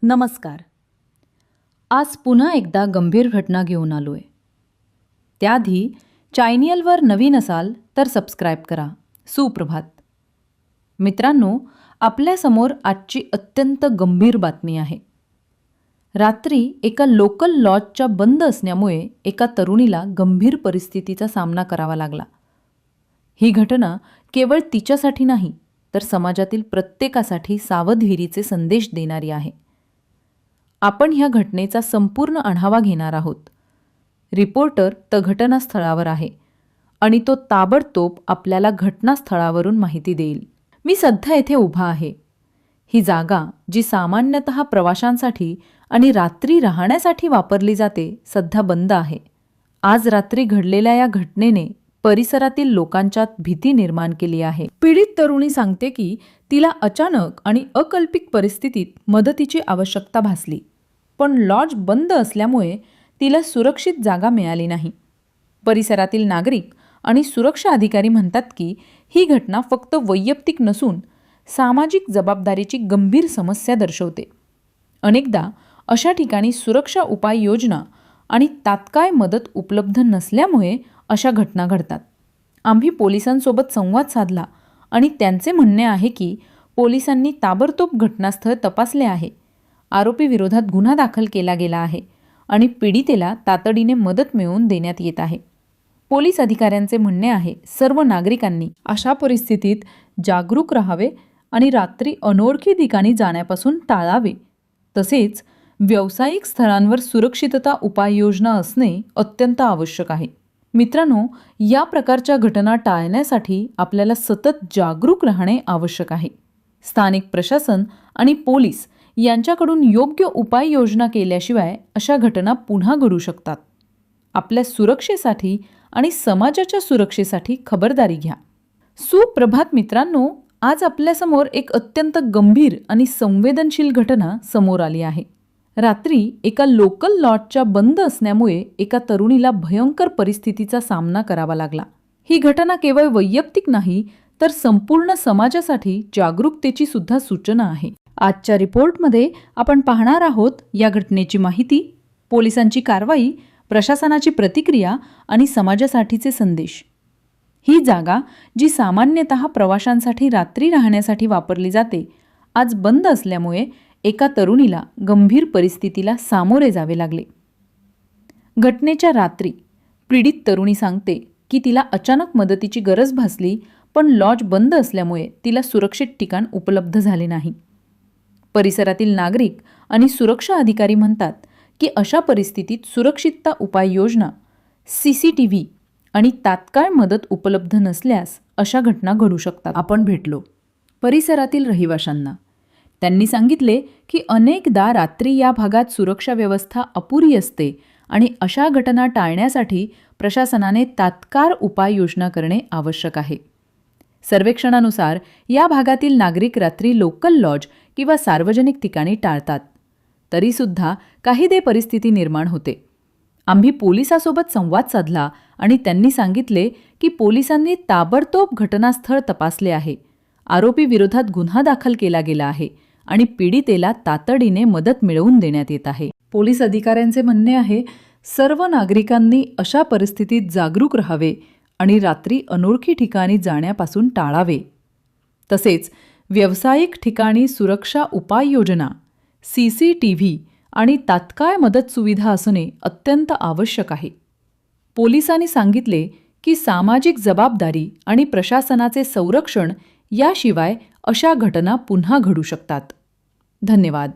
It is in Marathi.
नमस्कार. आज पुन्हा एकदा गंभीर घटना घेऊन आलोय. त्याआधी चॅनलवर नवीन असाल तर सबस्क्राईब करा. सुप्रभात मित्रांनो, आपल्यासमोर आजची अत्यंत गंभीर बातमी आहे. रात्री एका लोकल लॉजच्या बंद असण्यामुळे एका तरुणीला गंभीर परिस्थितीचा सामना करावा लागला. ही घटना केवळ तिच्यासाठी नाही तर समाजातील प्रत्येकासाठी सावधगिरीचे संदेश देणारी आहे. आपण ह्या घटनेचा संपूर्ण आढावा घेणार आहोत. रिपोर्टर घटनास्थळावर आहे आणि तो ताबडतोब आपल्याला घटनास्थळावरून माहिती देईल. मी सध्या येथे उभा आहे. ही जागा जी सामान्यतः प्रवाशांसाठी आणि रात्री राहण्यासाठी वापरली जाते सध्या बंद आहे. आज रात्री घडलेल्या या घटनेने परिसरातील लोकांच्यात भीती निर्माण केली आहे. पीडित तरुणी सांगते की तिला अचानक आणि अकल्पित परिस्थितीत मदतीची आवश्यकता भासली, पण लॉज बंद असल्यामुळे तिला सुरक्षित जागा मिळाली नाही. परिसरातील नागरिक आणि सुरक्षा अधिकारी म्हणतात की ही घटना फक्त वैयक्तिक नसून सामाजिक जबाबदारीची गंभीर समस्या दर्शवते. अनेकदा अशा ठिकाणी सुरक्षा उपाययोजना आणि तात्काळ मदत उपलब्ध नसल्यामुळे अशा घटना घडतात. आम्ही पोलिसांसोबत संवाद साधला आणि त्यांचे म्हणणे आहे की पोलिसांनी ताबडतोब घटनास्थळ तपासले आहे. आरोपी विरोधात गुन्हा दाखल केला गेला आहे आणि पीडितेला तातडीने मदत मिळवून देण्यात येत आहे. पोलीस अधिकाऱ्यांचे म्हणणे आहे सर्व नागरिकांनी अशा परिस्थितीत जागरूक राहावे आणि रात्री अनोळखी ठिकाणी जाण्यापासून टाळावे. तसेच व्यावसायिक स्थळांवर सुरक्षितता उपाययोजना असणे अत्यंत आवश्यक आहे. मित्रांनो, या प्रकारच्या घटना टाळण्यासाठी आपल्याला सतत जागरूक राहणे आवश्यक आहे. स्थानिक प्रशासन आणि पोलीस यांच्याकडून योग्य उपाययोजना केल्याशिवाय अशा घटना पुन्हा घडू शकतात. आपल्या सुरक्षेसाठी आणि समाजाच्या सुरक्षेसाठी खबरदारी घ्या. सुप्रभात मित्रांनो, आज आपल्यासमोर एक अत्यंत गंभीर आणि संवेदनशील घटना समोर आली आहे. रात्री एका लोकल लॉजच्या बंद असण्यामुळे एका तरुणीला भयंकर परिस्थितीचा सामना करावा लागला. ही घटना केवळ वैयक्तिक नाही तर संपूर्ण समाजासाठी जागरूकतेची सुद्धा सूचना आहे. आजच्या रिपोर्टमध्ये आपण पाहणार आहोत या घटनेची माहिती, पोलिसांची कारवाई, प्रशासनाची प्रतिक्रिया आणि समाजासाठीचे संदेश. ही जागा जी सामान्यतः प्रवाशांसाठी रात्री राहण्यासाठी वापरली जाते आज बंद असल्यामुळे एका तरुणीला गंभीर परिस्थितीला सामोरे जावे लागले. घटनेच्या रात्री पीडित तरुणी सांगते की तिला अचानक मदतीची गरज भासली, पण लॉज बंद असल्यामुळे तिला सुरक्षित ठिकाण उपलब्ध झाले नाही. परिसरातील नागरिक आणि सुरक्षा अधिकारी म्हणतात की अशा परिस्थितीत सुरक्षितता उपाययोजना, CCTV आणि तात्काळ मदत उपलब्ध नसल्यास अशा घटना घडू शकतात. आपण भेटलो परिसरातील रहिवाशांना. त्यांनी सांगितले की अनेकदा रात्री या भागात सुरक्षा व्यवस्था अपुरी असते आणि अशा घटना टाळण्यासाठी प्रशासनाने तात्काळ उपाययोजना करणे आवश्यक आहे. सर्वेक्षणानुसार या भागातील नागरिक रात्री लोकल लॉज किंवा सार्वजनिक ठिकाणी टाळतात. तरीसुद्धा काही परिस्थिती निर्माण होते. आम्ही पोलिसांसोबत संवाद साधला आणि त्यांनी सांगितले की पोलिसांनी ताबडतोब घटनास्थळ तपासले आहे. आरोपी विरोधात गुन्हा दाखल केला गेला आहे आणि पीडितेला तातडीने मदत मिळवून देण्यात येत आहे. पोलीस अधिकाऱ्यांचे म्हणणे आहे सर्व नागरिकांनी अशा परिस्थितीत जागरूक राहावे आणि रात्री अनोळखी ठिकाणी जाण्यापासून टाळावे. तसेच व्यावसायिक ठिकाणी सुरक्षा उपाययोजना, CCTV आणि तात्काळ मदत सुविधा असणे अत्यंत आवश्यक आहे. पोलिसांनी सांगितले की सामाजिक जबाबदारी आणि प्रशासनाचे संरक्षण याशिवाय अशा घटना पुन्हा घडू शकतात. धन्यवाद.